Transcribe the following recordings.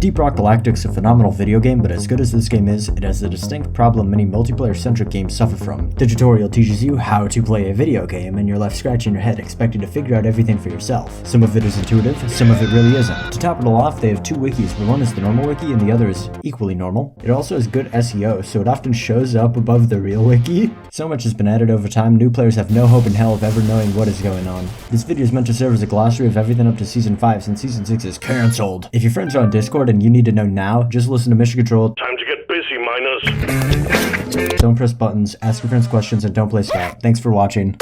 Deep Rock Galactic's a phenomenal video game, but as good as this game is, it has a distinct problem many multiplayer-centric games suffer from. The tutorial teaches you how to play a video game, and you're left scratching your head expecting to figure out everything for yourself. Some of it is intuitive, some of it really isn't. To top it all off, they have two wikis, but one is the normal wiki and the other is equally normal. It also has good SEO, so it often shows up above the real wiki. So much has been added over time, new players have no hope in hell of ever knowing what is going on. This video is meant to serve as a glossary of everything up to Season 5, since Season 6 is cancelled. If your friends are on Discord and you need to know now, just listen to Mission Control. Time to get busy, miners. Don't press buttons, ask your friends questions, and don't play Skype. Thanks for watching.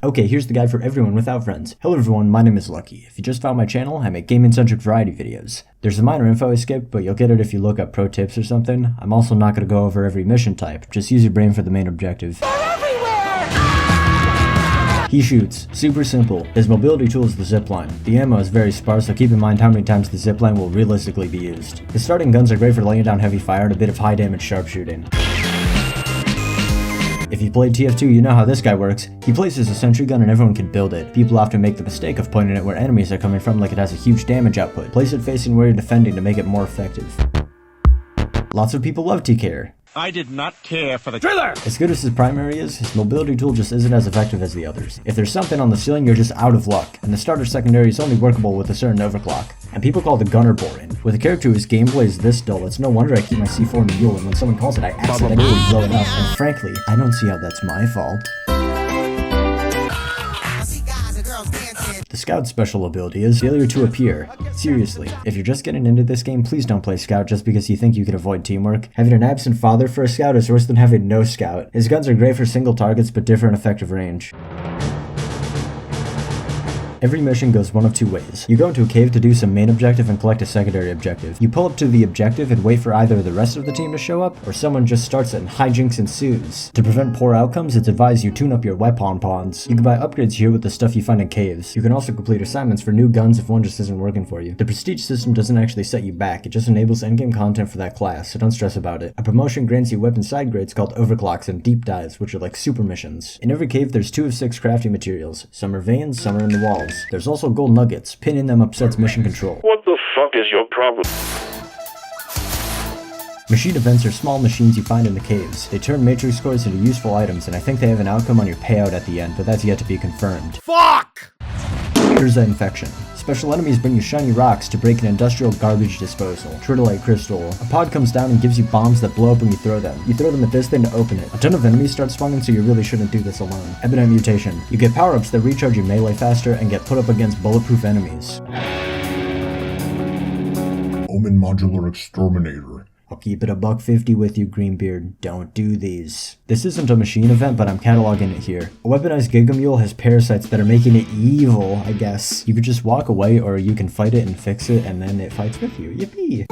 Okay, here's the guide for everyone without friends. Hello everyone, my name is Lucky. If you just found my channel, I make gaming-centric variety videos. There's a minor info I skipped, but you'll get it if you look up pro tips or something. I'm also not going to go over every mission type, just use your brain for the main objective. He shoots. Super simple. His mobility tool is the zipline. The ammo is very sparse, so keep in mind how many times the zipline will realistically be used. His starting guns are great for laying down heavy fire and a bit of high damage sharpshooting. If you played TF2, you know how this guy works. He places a sentry gun and everyone can build it. People often make the mistake of pointing it where enemies are coming from like it has a huge damage output. Place it facing where you're defending to make it more effective. Lots of people love TKer. I did not care for the trailer! As good as his primary is, his mobility tool just isn't as effective as the others. If there's something on the ceiling, you're just out of luck, and the starter secondary is only workable with a certain overclock. And people call the gunner boring. With a character whose gameplay is this dull, it's no wonder I keep my C4 in the mule, and when someone calls it, I accidentally blow it up. And frankly, I don't see how that's my fault. The Scout's special ability is failure to appear. Seriously, if you're just getting into this game, please don't play Scout just because you think you can avoid teamwork. Having an absent father for a Scout is worse than having no Scout. His guns are great for single targets but differ in effective range. Every mission goes one of two ways. You go into a cave to do some main objective and collect a secondary objective. You pull up to the objective and wait for either the rest of the team to show up, or someone just starts it and hijinks ensues. To prevent poor outcomes, it's advised you tune up your weapon pawns. You can buy upgrades here with the stuff you find in caves. You can also complete assignments for new guns if one just isn't working for you. The prestige system doesn't actually set you back, it just enables endgame content for that class, so don't stress about it. A promotion grants you weapon side grades called overclocks and deep dives, which are like super missions. In every cave there's 2 of 6 crafting materials. Some are veins, some are in the walls. There's also gold nuggets. Pinning them upsets mission control. What the fuck is your problem? Machine events are small machines you find in the caves. They turn matrix cores into useful items, and I think they have an outcome on your payout at the end, but that's yet to be confirmed. Fuck! Here's the infection. Special enemies bring you shiny rocks to break an industrial garbage disposal. Tritolite crystal. A pod comes down and gives you bombs that blow up when you throw them. You throw them at this thing to open it. A ton of enemies start spawning, so you really shouldn't do this alone. Ebonite mutation. You get power-ups that recharge your melee faster and get put up against bulletproof enemies. Omen Modular Exterminator. I'll keep it $150 with you, Greenbeard. Don't do these. This isn't a machine event, but I'm cataloging it here. A weaponized Gigamule has parasites that are making it evil, I guess. You could just walk away, or you can fight it and fix it, and then it fights with you. Yippee!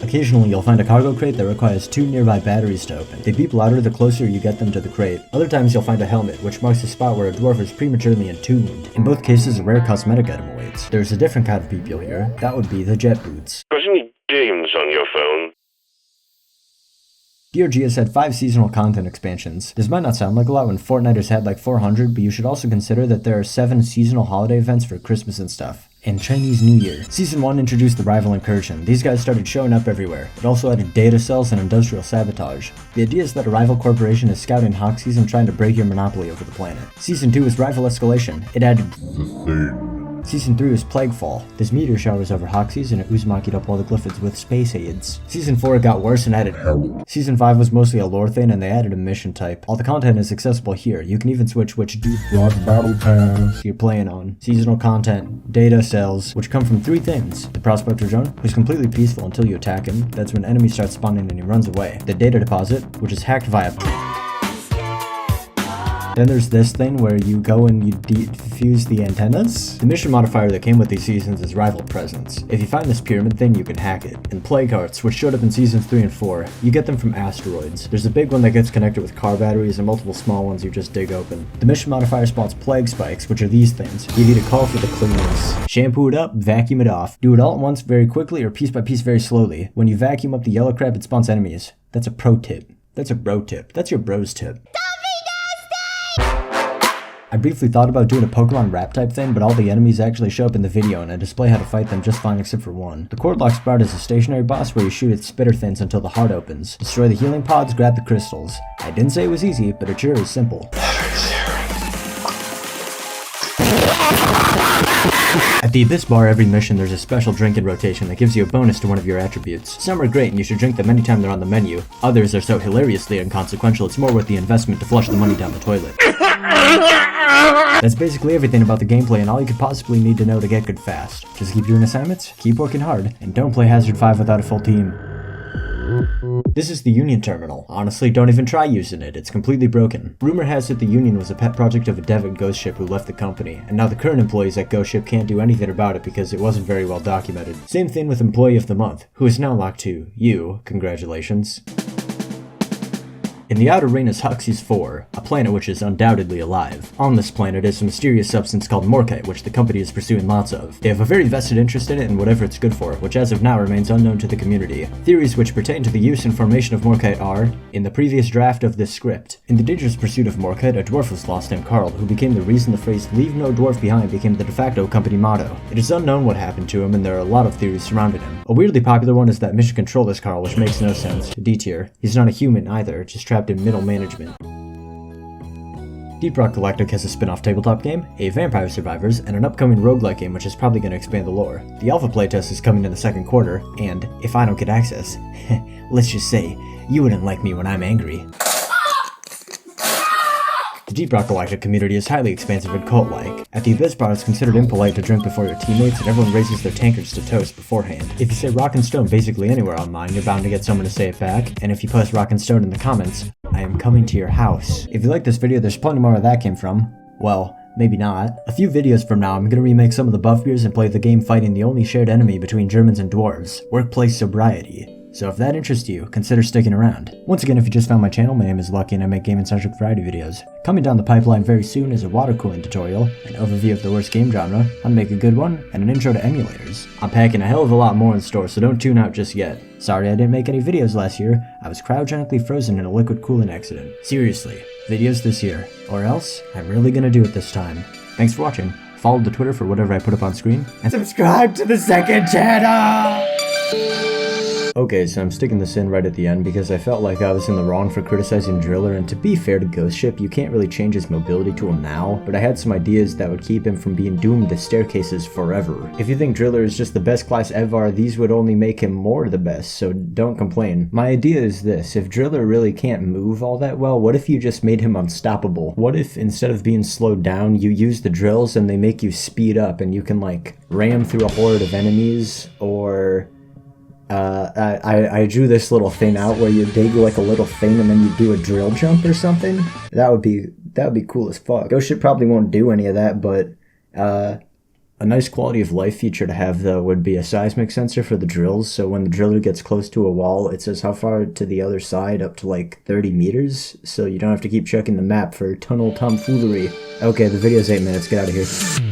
Occasionally, you'll find a cargo crate that requires 2 nearby batteries to open. They beep louder the closer you get them to the crate. Other times, you'll find a helmet, which marks a spot where a dwarf is prematurely entombed. In both cases, a rare cosmetic item awaits. There's a different kind of beep you'll hear. That would be the jet boots. Got any games on your phone? DRG has had 5 seasonal content expansions. This might not sound like a lot when Fortnite has had like 400, but you should also consider that there are 7 seasonal holiday events for Christmas and stuff. And Chinese New Year. Season 1 introduced the rival incursion. These guys started showing up everywhere. It also added data cells and industrial sabotage. The idea is that a rival corporation is scouting Hoxies and trying to break your monopoly over the planet. Season 2 is rival escalation. It added The Thing. Season 3 was Plaguefall. This meteor showers over Hoxies and it Uzumaki'd up all the Glyphids with space aids. Season 4 got worse and added Hell. Season 5 was mostly a lore thing and they added a mission type. All the content is accessible here. You can even switch which Deep Rock Battle Pass. you're playing on. Seasonal content, data cells, which come from 3 things. The Prospector Drone, who's completely peaceful until you attack him. That's when enemies start spawning and he runs away. The data deposit, which is hacked via... Then there's this thing where you go and you defuse the antennas. The mission modifier that came with these seasons is Rival Presence. If you find this pyramid thing, you can hack it. And Plague Hearts, which showed up in seasons 3 and 4, you get them from asteroids. There's a big one that gets connected with car batteries and multiple small ones you just dig open. The mission modifier spawns Plague Spikes, which are these things. You need to call for the cleaners. Shampoo it up, vacuum it off. Do it all at once very quickly or piece by piece very slowly. When you vacuum up the yellow crap, it spawns enemies. That's a pro tip. That's a bro tip. That's your bro's tip. I briefly thought about doing a Pokemon rap type thing, but all the enemies actually show up in the video and I display how to fight them just fine except for one. The Cordlock Sprout is a stationary boss where you shoot its spitter thins until the heart opens. Destroy the healing pods, grab the crystals. I didn't say it was easy, but it sure is simple. At the Abyss Bar, every mission there's a special drink in rotation that gives you a bonus to one of your attributes. Some are great and you should drink them anytime they're on the menu. Others are so hilariously inconsequential it's more worth the investment to flush the money down the toilet. That's basically everything about the gameplay and all you could possibly need to know to get good fast. Just keep doing assignments, keep working hard, and don't play Hazard 5 without a full team. This is the Union terminal. Honestly, don't even try using it, it's completely broken. Rumor has it the Union was a pet project of a dev at Ghost Ship who left the company, and now the current employees at Ghost Ship can't do anything about it because it wasn't very well documented. Same thing with Employee of the Month, who is now locked to you, congratulations. In the outer ring is Huxley's 4, a planet which is undoubtedly alive. On this planet is a mysterious substance called Morkite, which the company is pursuing lots of. They have a very vested interest in it and whatever it's good for, which as of now remains unknown to the community. Theories which pertain to the use and formation of Morkite are, in the previous draft of this script. In the dangerous pursuit of Morkite, a dwarf was lost named Carl, who became the reason the phrase "leave no dwarf behind" became the de facto company motto. It is unknown what happened to him and there are a lot of theories surrounding him. A weirdly popular one is that mission control is Carl, which makes no sense. D tier. He's not a human either, just trapped in middle management. Deep Rock Galactic has a spin-off tabletop game, a Vampire Survivors, and an upcoming roguelike game which is probably going to expand the lore. The alpha playtest is coming in the second quarter, and if I don't get access, let's just say, you wouldn't like me when I'm angry. The Deep Rock Galactic community is highly expansive and cult-like. At the Abyss Bar, it's considered impolite to drink before your teammates, and everyone raises their tankards to toast beforehand. If you say rock and stone basically anywhere online, you're bound to get someone to say it back, and if you post rock and stone in the comments, I am coming to your house. If you like this video, there's plenty more where that came from. Well, maybe not. A few videos from now, I'm gonna remake some of the buff beers and play the game fighting the only shared enemy between Germans and dwarves, workplace sobriety. So if that interests you, consider sticking around. Once again, if you just found my channel, my name is Lucky and I make game-centric variety videos. Coming down the pipeline very soon is a water cooling tutorial, an overview of the worst game genre, how to make a good one, and an intro to emulators. I'm packing a hell of a lot more in store, so don't tune out just yet. Sorry I didn't make any videos last year, I was cryogenically frozen in a liquid cooling accident. Seriously, videos this year, or else I'm really gonna do it this time. Thanks for watching, follow the Twitter for whatever I put up on screen, and subscribe to the second channel! Okay, so I'm sticking this in right at the end because I felt like I was in the wrong for criticizing Driller, and to be fair to Ghost Ship, you can't really change his mobility tool now, but I had some ideas that would keep him from being doomed to staircases forever. If you think Driller is just the best class ever, these would only make him more the best, so don't complain. My idea is this: if Driller really can't move all that well, what if you just made him unstoppable? What if instead of being slowed down, you use the drills and they make you speed up and you can like ram through a horde of enemies, or I drew this little thing out where you dig like a little thing and then you do a drill jump or something. That would be cool as fuck. Ghost Ship probably won't do any of that, but a nice quality of life feature to have though would be a seismic sensor for the drills, so when the driller gets close to a wall, it says how far to the other side, up to like 30 meters, so you don't have to keep checking the map for tunnel tomfoolery. Okay, the video's 8 minutes, get out of here.